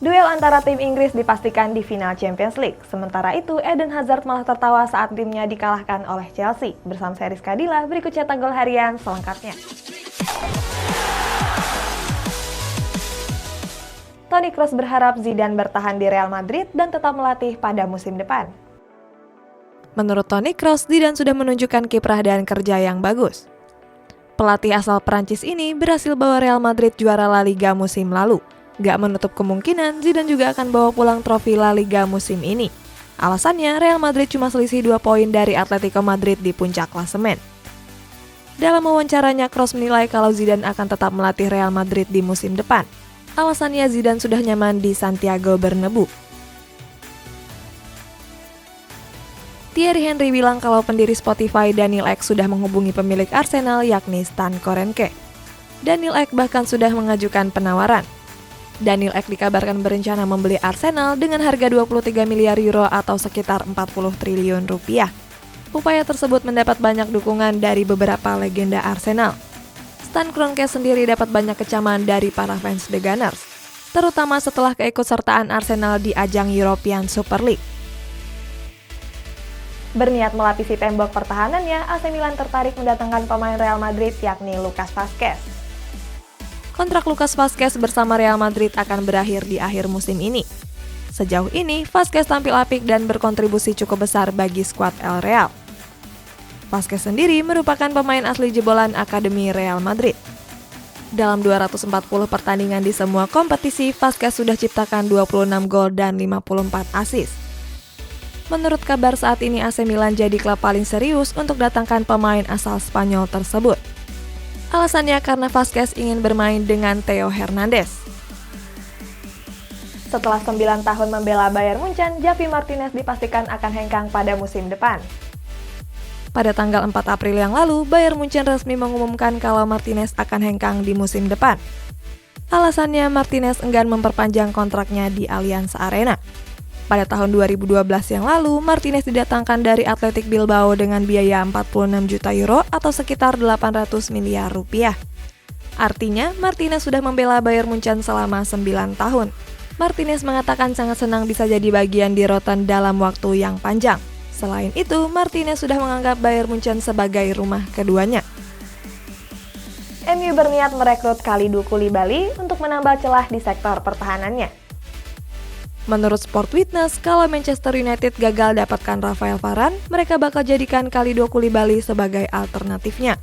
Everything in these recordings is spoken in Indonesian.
Duel antara tim Inggris dipastikan di final Champions League. Sementara itu, Eden Hazard malah tertawa saat timnya dikalahkan oleh Chelsea. Bersama saya Rizka Dila, berikut cetak gol harian selengkapnya. Toni Kroos berharap Zidane bertahan di Real Madrid dan tetap melatih pada musim depan. Menurut Toni Kroos, Zidane sudah menunjukkan kiprah dan kerja yang bagus. Pelatih asal Prancis ini berhasil bawa Real Madrid juara La Liga musim lalu. Gak menutup kemungkinan Zidane juga akan bawa pulang trofi La Liga musim ini. Alasannya, Real Madrid cuma selisih 2 poin dari Atletico Madrid di puncak klasemen. Dalam wawancaranya, Kroos menilai kalau Zidane akan tetap melatih Real Madrid di musim depan. Alasannya, Zidane sudah nyaman di Santiago Bernabeu. Thierry Henry bilang kalau pendiri Spotify Daniel Ek sudah menghubungi pemilik Arsenal yakni Stan Kroenke. Daniel Ek bahkan sudah mengajukan penawaran. Daniel Ek dikabarkan berencana membeli Arsenal dengan harga 23 miliar euro atau sekitar 40 triliun rupiah. Upaya tersebut mendapat banyak dukungan dari beberapa legenda Arsenal. Stan Kroenke sendiri dapat banyak kecaman dari para fans The Gunners, terutama setelah keikutsertaan Arsenal di ajang European Super League. Berniat melapisi tembok pertahanannya, AC Milan tertarik mendatangkan pemain Real Madrid yakni Lucas Vazquez. Kontrak Lucas Vazquez bersama Real Madrid akan berakhir di akhir musim ini. Sejauh ini, Vazquez tampil apik dan berkontribusi cukup besar bagi skuad El Real. Vazquez sendiri merupakan pemain asli jebolan Akademi Real Madrid. Dalam 240 pertandingan di semua kompetisi, Vazquez sudah ciptakan 26 gol dan 54 assist. Menurut kabar saat ini AC Milan jadi klub paling serius untuk datangkan pemain asal Spanyol tersebut. Alasannya karena Vazquez ingin bermain dengan Theo Hernandez. Setelah 9 tahun membela Bayern Munchen, Javi Martinez dipastikan akan hengkang pada musim depan. Pada tanggal 4 April yang lalu, Bayern Munchen resmi mengumumkan kalau Martinez akan hengkang di musim depan. Alasannya Martinez enggan memperpanjang kontraknya di Allianz Arena. Pada tahun 2012 yang lalu, Martinez didatangkan dari Athletic Bilbao dengan biaya 46 juta euro atau sekitar 800 miliar rupiah. Artinya, Martinez sudah membela Bayern Munchen selama 9 tahun. Martinez mengatakan sangat senang bisa jadi bagian di Rotten dalam waktu yang panjang. Selain itu, Martinez sudah menganggap Bayern Munchen sebagai rumah keduanya. MU berniat merekrut Kalidou Koulibaly untuk menambah celah di sektor pertahanannya. Menurut Sport Witness, kalau Manchester United gagal dapatkan Rafael Varane, mereka bakal jadikan Kalidou Koulibaly sebagai alternatifnya.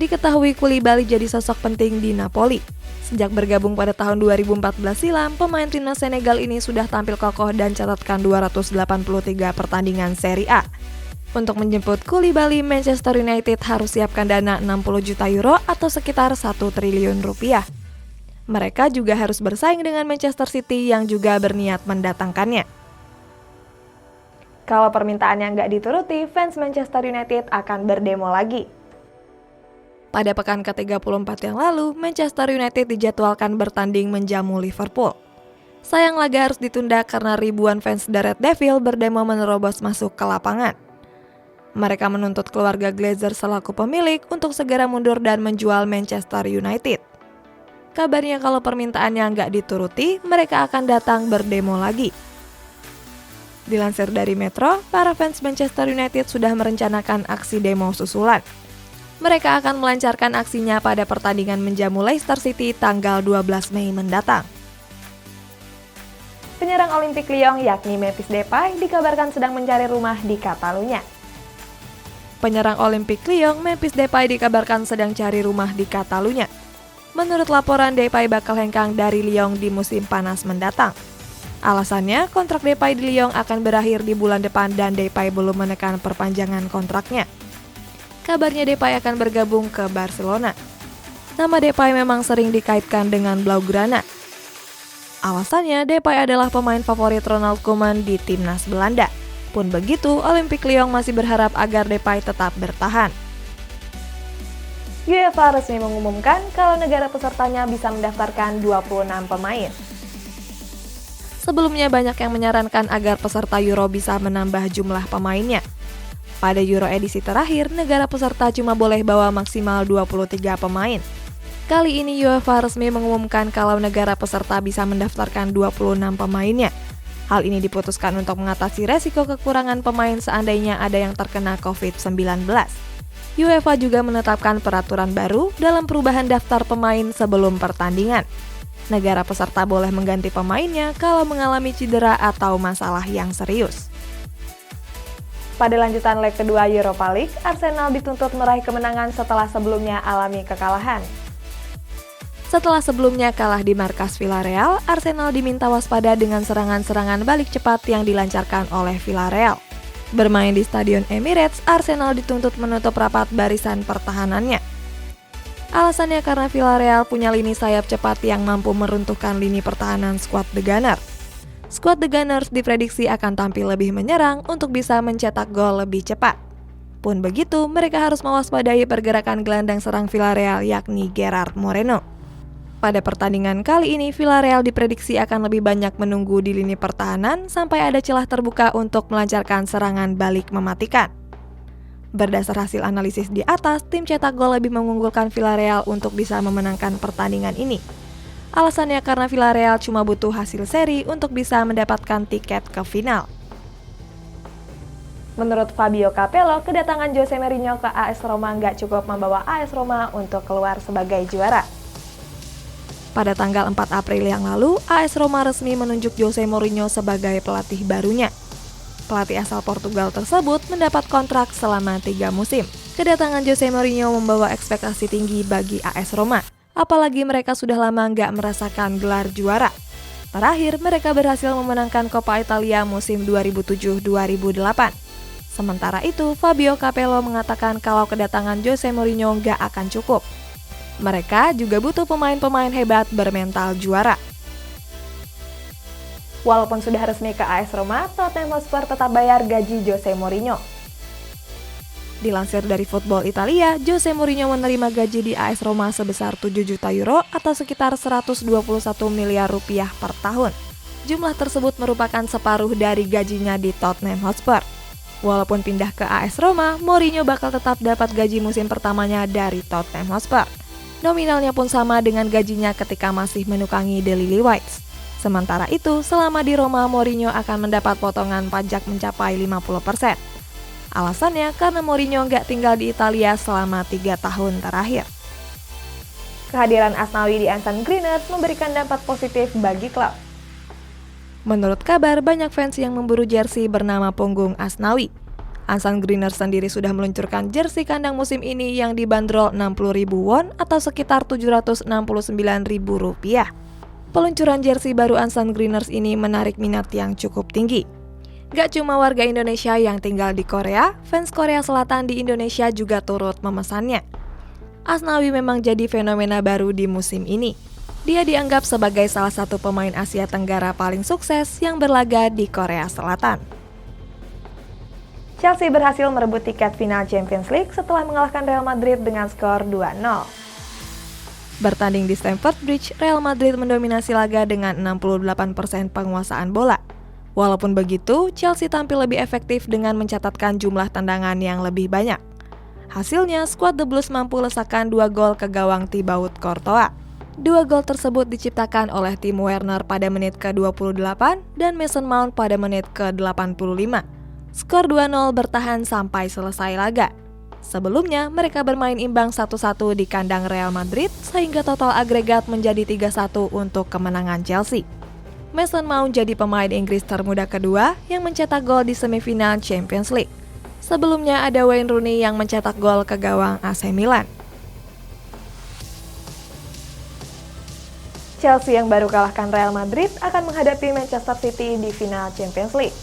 Diketahui Koulibaly jadi sosok penting di Napoli. Sejak bergabung pada tahun 2014 silam, pemain timnas Senegal ini sudah tampil kokoh dan catatkan 283 pertandingan Serie A. Untuk menjemput Koulibaly, Manchester United harus siapkan dana 60 juta euro atau sekitar 1 triliun rupiah. Mereka juga harus bersaing dengan Manchester City yang juga berniat mendatangkannya. Kalau permintaannya nggak dituruti, fans Manchester United akan berdemo lagi. Pada pekan ke-34 yang lalu, Manchester United dijadwalkan bertanding menjamu Liverpool. Sayang laga harus ditunda karena ribuan fans The Red Devil berdemo menerobos masuk ke lapangan. Mereka menuntut keluarga Glazer selaku pemilik untuk segera mundur dan menjual Manchester United. Kabarnya kalau permintaannya nggak dituruti, mereka akan datang berdemo lagi. Dilansir dari Metro, para fans Manchester United sudah merencanakan aksi demo susulan. Mereka akan melancarkan aksinya pada pertandingan menjamu Leicester City tanggal 12 Mei mendatang. Penyerang Olympique Lyon yakni Memphis Depay dikabarkan sedang mencari rumah di Catalunya. Penyerang Olympique Lyon, Memphis Depay dikabarkan sedang cari rumah di Catalunya. Menurut laporan, Depay bakal hengkang dari Lyon di musim panas mendatang. Alasannya, kontrak Depay di Lyon akan berakhir di bulan depan dan Depay belum menekan perpanjangan kontraknya. Kabarnya Depay akan bergabung ke Barcelona. Nama Depay memang sering dikaitkan dengan Blaugrana. Alasannya, Depay adalah pemain favorit Ronald Koeman di timnas Belanda. Pun begitu, Olympique Lyon masih berharap agar Depay tetap bertahan. UEFA resmi mengumumkan kalau negara pesertanya bisa mendaftarkan 26 pemain. Sebelumnya banyak yang menyarankan agar peserta Euro bisa menambah jumlah pemainnya. Pada Euro edisi terakhir, negara peserta cuma boleh bawa maksimal 23 pemain. Kali ini UEFA resmi mengumumkan kalau negara peserta bisa mendaftarkan 26 pemainnya. Hal ini diputuskan untuk mengatasi resiko kekurangan pemain seandainya ada yang terkena COVID-19. UEFA juga menetapkan peraturan baru dalam perubahan daftar pemain sebelum pertandingan. Negara peserta boleh mengganti pemainnya kalau mengalami cedera atau masalah yang serius. Pada lanjutan leg kedua Europa League, Arsenal dituntut meraih kemenangan setelah sebelumnya alami kekalahan. Setelah sebelumnya kalah di markas Villarreal, Arsenal diminta waspada dengan serangan-serangan balik cepat yang dilancarkan oleh Villarreal. Bermain di Stadion Emirates, Arsenal dituntut menutup rapat barisan pertahanannya. Alasannya karena Villarreal punya lini sayap cepat yang mampu meruntuhkan lini pertahanan skuad The Gunners. Skuad The Gunners diprediksi akan tampil lebih menyerang untuk bisa mencetak gol lebih cepat. Pun begitu, mereka harus mewaspadai pergerakan gelandang serang Villarreal yakni Gerard Moreno. Pada pertandingan kali ini, Villarreal diprediksi akan lebih banyak menunggu di lini pertahanan sampai ada celah terbuka untuk melancarkan serangan balik mematikan. Berdasar hasil analisis di atas, tim cetak gol lebih mengunggulkan Villarreal untuk bisa memenangkan pertandingan ini. Alasannya karena Villarreal cuma butuh hasil seri untuk bisa mendapatkan tiket ke final. Menurut Fabio Capello, kedatangan Jose Mourinho ke AS Roma nggak cukup membawa AS Roma untuk keluar sebagai juara. Pada tanggal 4 April yang lalu, AS Roma resmi menunjuk Jose Mourinho sebagai pelatih barunya. Pelatih asal Portugal tersebut mendapat kontrak selama 3 musim. Kedatangan Jose Mourinho membawa ekspektasi tinggi bagi AS Roma, apalagi mereka sudah lama nggak merasakan gelar juara. Terakhir, mereka berhasil memenangkan Coppa Italia musim 2007-2008. Sementara itu, Fabio Capello mengatakan kalau kedatangan Jose Mourinho nggak akan cukup. Mereka juga butuh pemain-pemain hebat bermental juara. Walaupun sudah resmi ke AS Roma, Tottenham Hotspur tetap bayar gaji Jose Mourinho. Dilansir dari Football Italia, Jose Mourinho menerima gaji di AS Roma sebesar 7 juta euro atau sekitar 121 miliar rupiah per tahun. Jumlah tersebut merupakan separuh dari gajinya di Tottenham Hotspur. Walaupun pindah ke AS Roma, Mourinho bakal tetap dapat gaji musim pertamanya dari Tottenham Hotspur. Nominalnya pun sama dengan gajinya ketika masih menukangi The Lily Whites. Sementara itu, selama di Roma, Mourinho akan mendapat potongan pajak mencapai 50%. Alasannya karena Mourinho nggak tinggal di Italia selama 3 tahun terakhir. Kehadiran Asnawi di Ansan Greeners memberikan dampak positif bagi klub. Menurut kabar, banyak fans yang memburu jersey bernama punggung Asnawi. Ansan Greeners sendiri sudah meluncurkan jersey kandang musim ini yang dibanderol 60.000 won atau sekitar 769.000 rupiah. Peluncuran jersey baru Ansan Greeners ini menarik minat yang cukup tinggi. Gak cuma warga Indonesia yang tinggal di Korea, fans Korea Selatan di Indonesia juga turut memesannya. Asnawi memang jadi fenomena baru di musim ini. Dia dianggap sebagai salah satu pemain Asia Tenggara paling sukses yang berlaga di Korea Selatan. Chelsea berhasil merebut tiket final Champions League setelah mengalahkan Real Madrid dengan skor 2-0. Bertanding di Stamford Bridge, Real Madrid mendominasi laga dengan 68% penguasaan bola. Walaupun begitu, Chelsea tampil lebih efektif dengan mencatatkan jumlah tendangan yang lebih banyak. Hasilnya, skuad The Blues mampu lesakkan 2 gol ke gawang Thibaut Courtois. 2 gol tersebut diciptakan oleh Timo Werner pada menit ke-28 dan Mason Mount pada menit ke-85. Skor 2-0 bertahan sampai selesai laga. Sebelumnya, mereka bermain imbang 1-1 di kandang Real Madrid sehingga total agregat menjadi 3-1 untuk kemenangan Chelsea. Mason Mount jadi pemain Inggris termuda kedua yang mencetak gol di semifinal Champions League. Sebelumnya ada Wayne Rooney yang mencetak gol ke gawang AC Milan. Chelsea yang baru kalahkan Real Madrid akan menghadapi Manchester City di final Champions League.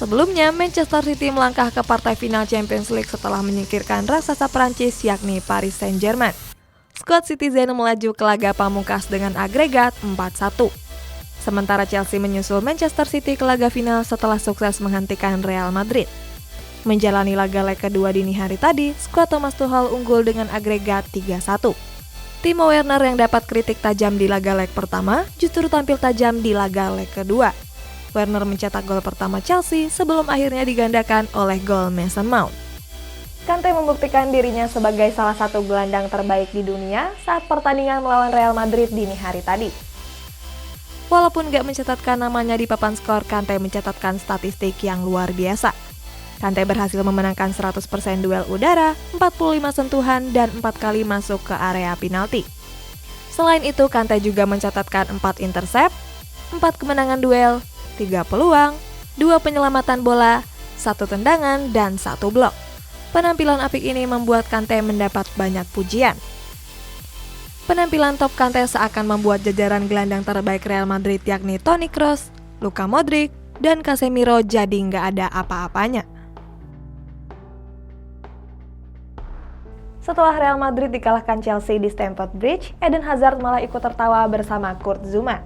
Sebelumnya, Manchester City melangkah ke partai final Champions League setelah menyingkirkan raksasa Prancis yakni Paris Saint-Germain. Skuad Citizen melaju ke laga pamungkas dengan agregat 4-1. Sementara Chelsea menyusul Manchester City ke laga final setelah sukses menghentikan Real Madrid. Menjalani laga leg kedua dini hari tadi, skuad Thomas Tuchel unggul dengan agregat 3-1. Timo Werner yang dapat kritik tajam di laga leg pertama justru tampil tajam di laga leg kedua. Werner mencetak gol pertama Chelsea sebelum akhirnya digandakan oleh gol Mason Mount. Kante membuktikan dirinya sebagai salah satu gelandang terbaik di dunia saat pertandingan melawan Real Madrid dini hari tadi. Walaupun gak mencatatkan namanya di papan skor, Kante mencatatkan statistik yang luar biasa. Kante berhasil memenangkan 100% duel udara, 45 sentuhan, dan 4 kali masuk ke area penalti. Selain itu, Kante juga mencatatkan 4 intercept, 4 kemenangan duel, 3 peluang, 2 penyelamatan bola, 1 tendangan, dan 1 blok. Penampilan apik ini membuat Kante mendapat banyak pujian. Penampilan top Kante seakan membuat jajaran gelandang terbaik Real Madrid yakni Toni Kroos, Luka Modric, dan Casemiro jadi nggak ada apa-apanya. Setelah Real Madrid dikalahkan Chelsea di Stamford Bridge, Eden Hazard malah ikut tertawa bersama Kurt Zouma.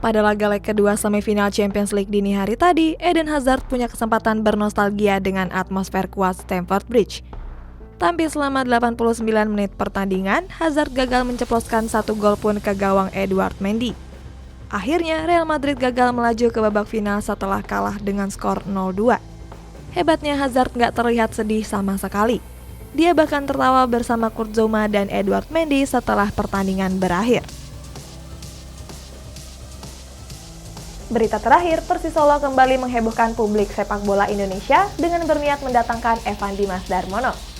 Pada laga leg kedua semifinal Champions League dini hari tadi, Eden Hazard punya kesempatan bernostalgia dengan atmosfer kuat Stamford Bridge. Tampil selama 89 menit pertandingan, Hazard gagal menceploskan 1 gol pun ke gawang Edouard Mendy. Akhirnya, Real Madrid gagal melaju ke babak final setelah kalah dengan skor 0-2. Hebatnya Hazard nggak terlihat sedih sama sekali. Dia bahkan tertawa bersama Kurt Zouma dan Edouard Mendy setelah pertandingan berakhir. Berita terakhir, Persis Solo kembali menghebohkan publik sepak bola Indonesia dengan berniat mendatangkan Evan Dimas Darmono.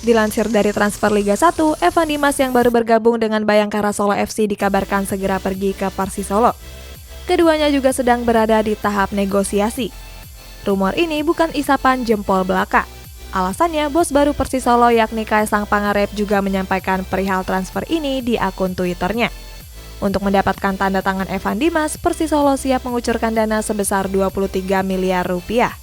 Dilansir dari Transfer Liga 1, Evan Dimas yang baru bergabung dengan Bayangkara Solo FC dikabarkan segera pergi ke Persis Solo. Keduanya juga sedang berada di tahap negosiasi. Rumor ini bukan isapan jempol belaka. Alasannya, bos baru Persis Solo yakni Kaisang Pangarep juga menyampaikan perihal transfer ini di akun Twitternya. Untuk mendapatkan tanda tangan Evan Dimas, Persis Solo siap mengucurkan dana sebesar 23 miliar rupiah.